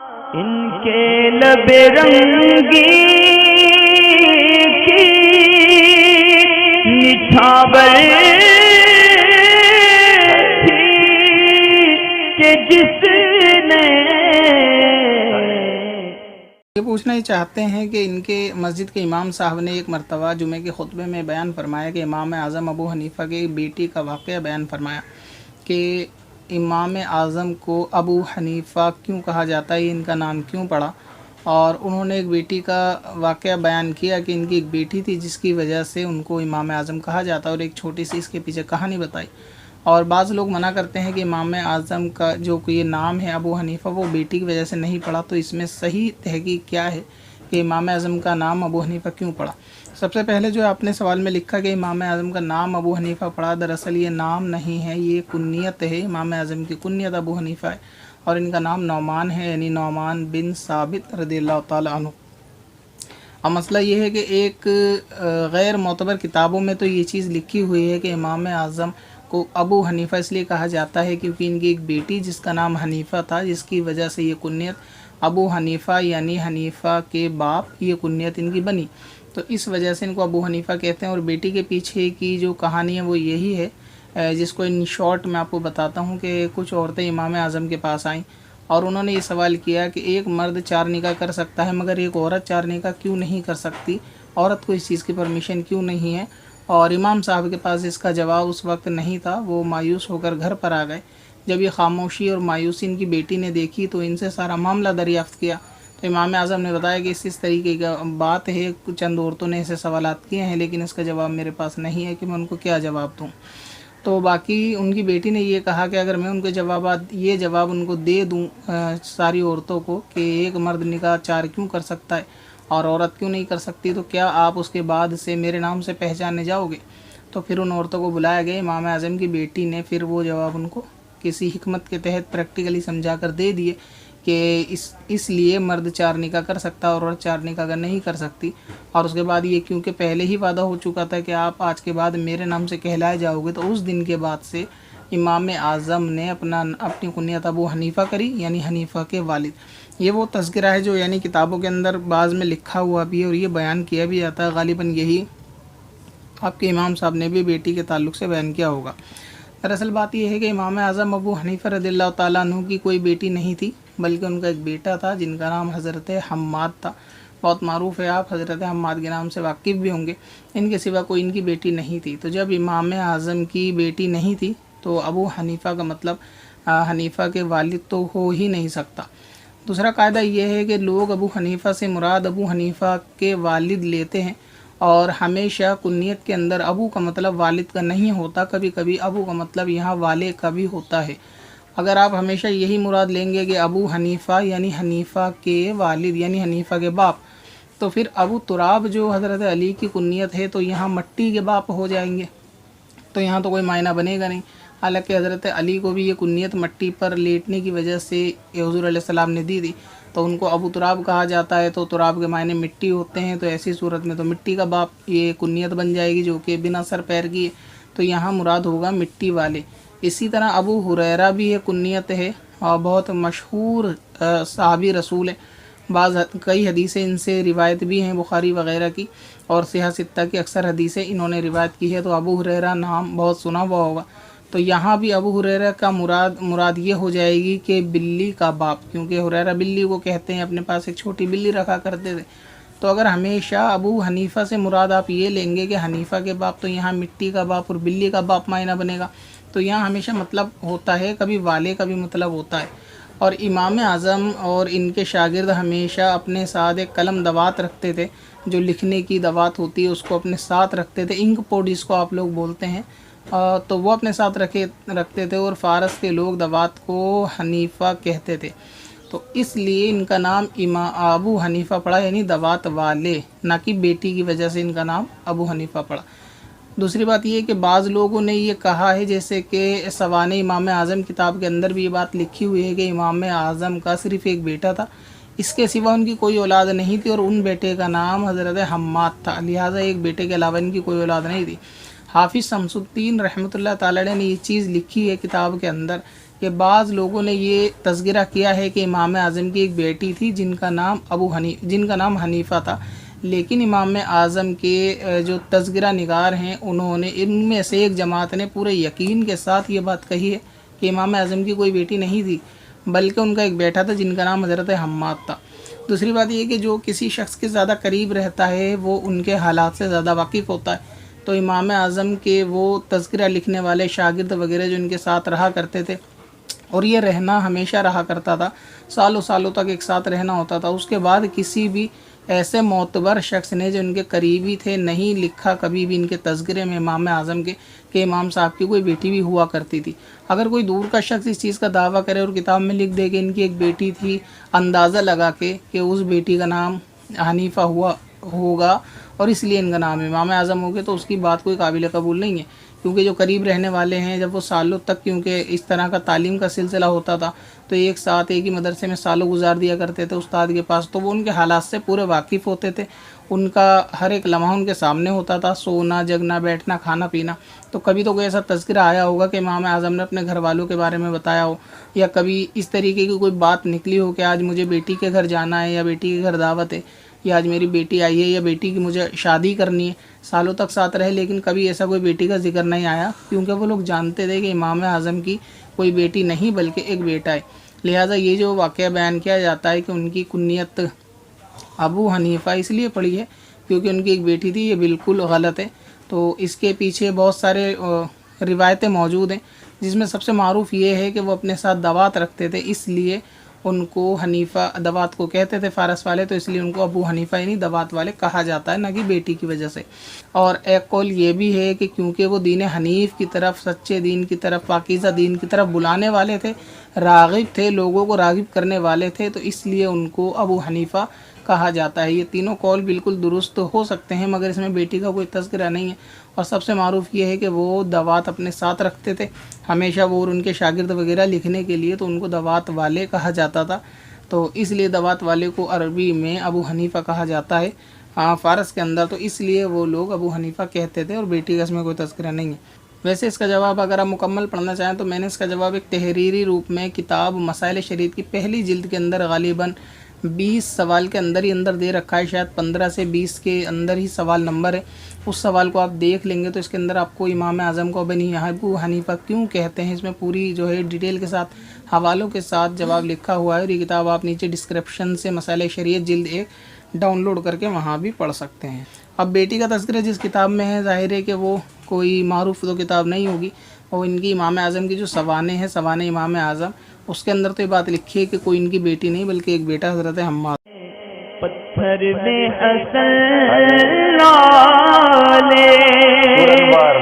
ان کے لب رنگی کی نچھاور تھی کہ جس نے یہ پوچھنا ہی چاہتے ہیں کہ ان کے مسجد کے امام صاحب نے ایک مرتبہ جمعے کے خطبے میں بیان فرمایا کہ امام اعظم ابو حنیفہ کی بیٹی کا واقعہ بیان فرمایا کہ امام اعظم کو ابو حنیفہ کیوں کہا جاتا ہے، ان کا نام کیوں پڑا، اور انہوں نے ایک بیٹی کا واقعہ بیان کیا کہ ان کی ایک بیٹی تھی جس کی وجہ سے ان کو امام اعظم کہا جاتا ہے، اور ایک چھوٹی سی اس کے پیچھے کہانی بتائی۔ اور بعض لوگ منع کرتے ہیں کہ امام اعظم کا جو یہ نام ہے ابو حنیفہ وہ بیٹی کی وجہ سے نہیں پڑا، تو اس میں صحیح تحقیق کیا ہے کہ امام اعظم کا نام ابو حنیفہ کیوں پڑا؟ سب سے پہلے جو آپ نے سوال میں لکھا کہ امام اعظم کا نام ابو حنیفہ پڑا، دراصل یہ نام نہیں ہے، یہ کنیت ہے۔ امام اعظم کی کنیت ابو حنیفہ ہے اور ان کا نام نعمان ہے، یعنی نعمان بن ثابت رضی اللہ تعالیٰ عنہ۔ اب مسئلہ یہ ہے کہ ایک غیر معتبر کتابوں میں تو یہ چیز لکھی ہوئی ہے کہ امام اعظم کو ابو حنیفہ اس لیے کہا جاتا ہے کیونکہ ان کی ایک بیٹی جس کا نام حنیفہ تھا، جس کی وجہ سے یہ کنیت ابو حنیفہ یعنی حنیفہ کے باپ، یہ کنیت ان کی بنی، تو اس وجہ سے ان کو ابو حنیفہ کہتے ہیں۔ اور بیٹی کے پیچھے کی جو کہانی ہے وہ یہی ہے، جس کو ان شارٹ میں آپ کو بتاتا ہوں کہ کچھ عورتیں امام اعظم کے پاس آئیں اور انہوں نے یہ سوال کیا کہ ایک مرد 4 نکاح کر سکتا ہے مگر ایک عورت 4 نکاح کیوں نہیں کر سکتی، عورت کو اس چیز کی پرمیشن کیوں نہیں ہے؟ اور امام صاحب کے پاس اس کا جواب اس وقت نہیں تھا، وہ مایوس ہو کر گھر پر آ گئے۔ جب یہ خاموشی اور مایوسی ان کی بیٹی نے دیکھی تو ان سے سارا معاملہ دریافت کیا، تو امام اعظم نے بتایا کہ اس طریقے کا بات ہے، چند عورتوں نے ایسے سوالات کیے ہیں لیکن اس کا جواب میرے پاس نہیں ہے کہ میں ان کو کیا جواب دوں۔ تو باقی ان کی بیٹی نے یہ کہا کہ اگر میں ان کے یہ جواب ان کو دے دوں ساری عورتوں کو کہ ایک مرد نکاح 4 کیوں کر سکتا ہے اور عورت کیوں نہیں کر سکتی، تو کیا آپ اس کے بعد سے میرے نام سے پہچانے جاؤ گے؟ تو پھر ان عورتوں کو بلایا گیا، امام اعظم کی بیٹی نے پھر وہ جواب ان کو کسی حکمت کے تحت پریکٹیکلی سمجھا کر دے دیے کہ اس لیے مرد 4 نکاح کر سکتا اور عورت 4 نکاح نہیں کر سکتی۔ اور اس کے بعد یہ کیونکہ پہلے ہی وعدہ ہو چکا تھا کہ آپ آج کے بعد میرے نام سے کہلائے جاؤ گے، تو اس دن کے بعد سے امام اعظم نے اپنی کنیت ابو حنیفہ کری، یعنی حنیفہ کے والد۔ یہ وہ تذکرہ ہے جو یعنی کتابوں کے اندر بعض میں لکھا ہوا بھی ہے اور یہ بیان کیا بھی جاتا ہے، غالباً یہی آپ کے امام صاحب نے بھی بیٹی کے تعلق سے بیان کیا ہوگا۔ دراصل بات یہ ہے کہ امام اعظم ابو حنیفہ رضی اللہ تعالیٰ عنہ کی کوئی بیٹی نہیں تھی، بلکہ ان کا ایک بیٹا تھا جن کا نام حضرت حماد تھا، بہت معروف ہے، آپ حضرت حماد کے نام سے واقف بھی ہوں گے۔ ان کے سوا کوئی ان کی بیٹی نہیں تھی، تو جب امام اعظم کی بیٹی نہیں تھی تو ابو حنیفہ کا مطلب حنیفہ کے والد تو ہو ہی نہیں سکتا۔ دوسرا قاعدہ یہ ہے کہ لوگ ابو حنیفہ سے مراد ابو حنیفہ کے والد لیتے ہیں، اور ہمیشہ کنیت کے اندر ابو کا مطلب والد کا نہیں ہوتا، کبھی کبھی ابو کا مطلب یہاں والد کا بھی ہوتا ہے۔ اگر آپ ہمیشہ یہی مراد لیں گے کہ ابو حنیفہ یعنی حنیفہ کے والد یعنی حنیفہ کے باپ، تو پھر ابو تراب جو حضرت علی کی کنیت ہے تو یہاں مٹی کے باپ ہو جائیں گے، تو یہاں تو کوئی معنی بنے گا نہیں۔ حالانکہ حضرت علی کو بھی یہ کنیت مٹی پر لیٹنے کی وجہ سے حضور علیہ السلام نے دی تھی، تو ان کو ابو تراب کہا جاتا ہے، تو تراب کے معنی مٹی ہوتے ہیں، تو ایسی صورت میں تو مٹی کا باپ یہ کنیت بن جائے گی جو کہ بنا سر پیر کی ہے، تو یہاں مراد ہوگا مٹی والے۔ اسی طرح ابو ہریرہ بھی یہ کنیت ہے اور بہت مشہور صحابی رسول ہے، کئی حدیثیں ان سے روایت بھی ہیں بخاری وغیرہ کی، اور صحیح ستہ کی اکثر حدیثیں انہوں نے روایت کی ہے، تو ابو ہریرہ نام بہت سنا ہوا ہوگا۔ تو یہاں بھی ابو ہریرہ کا مراد یہ ہو جائے گی کہ بلی کا باپ، کیونکہ ہریرہ بلی کو کہتے ہیں، اپنے پاس ایک چھوٹی بلی رکھا کرتے تھے۔ تو اگر ہمیشہ ابو حنیفہ سے مراد آپ یہ لیں گے کہ حنیفہ کے باپ، تو یہاں مٹی کا باپ اور بلی کا باپ معنی بنے گا، تو یہاں ہمیشہ مطلب ہوتا ہے، کبھی والے کا بھی مطلب ہوتا ہے۔ اور امام اعظم اور ان کے شاگرد ہمیشہ اپنے ساتھ ایک قلم دوات رکھتے تھے، جو لکھنے کی دوات ہوتی ہے اس کو اپنے ساتھ رکھتے تھے، انک پوڈ جس کو آپ لوگ بولتے ہیں، تو وہ اپنے ساتھ رکھتے تھے، اور فارس کے لوگ دوات کو حنیفہ کہتے تھے، تو اس لیے ان کا نام ابو حنیفہ پڑا، یعنی دوات والے، نہ کہ بیٹی کی وجہ سے ان کا نام ابو حنیفہ پڑا۔ دوسری بات یہ ہے کہ بعض لوگوں نے یہ کہا ہے، جیسے کہ سوانح امام اعظم کتاب کے اندر بھی یہ بات لکھی ہوئی ہے کہ امام اعظم کا صرف ایک بیٹا تھا، اس کے سوا ان کی کوئی اولاد نہیں تھی، اور ان بیٹے کا نام حضرت حماد تھا، لہٰذا ایک بیٹے کے علاوہ ان کی کوئی اولاد نہیں تھی۔ حافظ شمس الدین رحمۃ اللہ تعالی نے یہ چیز لکھی ہے کتاب کے اندر کہ بعض لوگوں نے یہ تذکرہ کیا ہے کہ امام اعظم کی ایک بیٹی تھی جن کا نام حنیفہ تھا، لیکن امام اعظم کے جو تذکرہ نگار ہیں انہوں نے، ان میں سے ایک جماعت نے پورے یقین کے ساتھ یہ بات کہی ہے کہ امام اعظم کی کوئی بیٹی نہیں تھی، بلکہ ان کا ایک بیٹا تھا جن کا نام حضرت حماد تھا۔ دوسری بات یہ کہ جو کسی شخص کے زیادہ قریب رہتا ہے وہ ان کے حالات سے زیادہ واقف ہوتا ہے، تو امام اعظم کے وہ تذکرہ لکھنے والے شاگرد وغیرہ جو ان کے ساتھ رہا کرتے تھے، اور یہ رہنا ہمیشہ رہا کرتا تھا، سالوں سالوں تک ایک ساتھ رہنا ہوتا تھا، اس کے بعد کسی بھی ایسے معتبر شخص نے جو ان کے قریبی تھے نہیں لکھا کبھی بھی ان کے تذکرے میں امام اعظم کے کہ امام صاحب کی کوئی بیٹی بھی ہوا کرتی تھی۔ اگر کوئی دور کا شخص اس چیز کا دعویٰ کرے اور کتاب میں لکھ دے کہ ان کی ایک بیٹی تھی، اندازہ لگا کے کہ اس بیٹی کا نام حنیفہ ہوگا اور اس لیے ان کا نام امام اعظم ہو گیا، تو اس کی بات کوئی قابل قبول نہیں ہے، کیونکہ جو قریب رہنے والے ہیں جب وہ سالوں تک، کیونکہ اس طرح کا تعلیم کا سلسلہ ہوتا تھا تو ایک ساتھ ایک ہی مدرسے میں سالوں گزار دیا کرتے تھے استاد کے پاس، تو وہ ان کے حالات سے پورے واقف ہوتے تھے، ان کا ہر ایک لمحہ ان کے سامنے ہوتا تھا، سونا جگنا بیٹھنا کھانا پینا۔ تو کبھی تو کوئی ایسا تذکرہ آیا ہوگا کہ امام اعظم نے اپنے گھر والوں کے بارے میں بتایا ہو، یا کبھی اس طریقے کی کوئی بات نکلی ہو کہ آج مجھے بیٹی کے گھر جانا ہے، یا بیٹی کے گھر دعوت ہے، یا آج میری بیٹی آئی ہے، یا بیٹی کی مجھے شادی کرنی ہے۔ سالوں تک ساتھ رہے لیکن کبھی ایسا کوئی بیٹی کا ذکر نہیں آیا، کیونکہ وہ لوگ جانتے تھے کہ امام اعظم کی کوئی بیٹی نہیں بلکہ ایک بیٹا ہے۔ لہٰذا یہ جو واقعہ بیان کیا جاتا ہے کہ ان کی کنیت ابو حنیفہ اس لیے پڑی ہے کیونکہ ان کی ایک بیٹی تھی، یہ بالکل غلط ہے۔ تو اس کے پیچھے بہت سارے روایتیں موجود ہیں، جس میں سب سے معروف یہ ہے کہ وہ اپنے ساتھ دوات رکھتے تھے، اس لیے ان کو حنیفہ دوات کو کہتے تھے فارس والے، تو اس لیے ان کو ابو حنیفہ یعنی دوات والے کہا جاتا ہے، نہ کہ بیٹی کی وجہ سے۔ اور ایک قول یہ بھی ہے کہ کیونکہ وہ دین حنیف کی طرف، سچے دین کی طرف، پاکیزہ دین کی طرف بلانے والے تھے، راغب تھے، لوگوں کو راغب کرنے والے تھے، تو اس لیے ان کو ابو حنیفہ کہا جاتا ہے۔ یہ تینوں قول بالکل درست ہو سکتے ہیں، مگر اس میں بیٹی کا کوئی تذکرہ نہیں ہے۔ اور سب سے معروف یہ ہے کہ وہ دوات اپنے ساتھ رکھتے تھے ہمیشہ، وہ اور ان کے شاگرد وغیرہ لکھنے کے لیے، تو ان کو دوات والے کہا جاتا تھا، تو اس لیے دوات والے کو عربی میں ابو حنیفہ کہا جاتا ہے، فارس کے اندر، تو اس لیے وہ لوگ ابو حنیفہ کہتے تھے، اور بیٹی کا اس میں کوئی تذکرہ نہیں ہے۔ ویسے اس کا جواب اگر آپ مکمل پڑھنا چاہیں تو میں نے اس کا جواب ایک تحریری روپ میں کتاب مسائل شریعت کی پہلی جلد کے اندر غالباً 20 سوال کے اندر ہی اندر دے رکھا ہے، شاید 15 سے 20 کے اندر ہی سوال نمبر ہے، اس سوال کو آپ دیکھ لیں گے تو اس کے اندر آپ کو امام اعظم کو ابو حنیفہ کیوں کہتے ہیں، اس میں پوری جو ہے ڈیٹیل کے ساتھ حوالوں کے ساتھ جواب لکھا ہوا ہے، اور یہ کتاب آپ نیچے ڈسکرپشن سے مسائل شریعت جلد 1 ڈاؤن لوڈ کر کے وہاں بھی پڑھ سکتے ہیں۔ اب بیٹی کا تذکرہ جس کتاب میں ہے، ظاہر ہے کہ وہ کوئی معروف تو کتاب نہیں ہوگی، اور ان کی امام اعظم کی جو سوانح ہیں، سوانح امام اعظم، اس کے اندر تو یہ بات لکھی ہے کہ کوئی ان کی بیٹی نہیں بلکہ ایک بیٹا حضرت حماد۔ پتھر میں حسن لالے پرنوار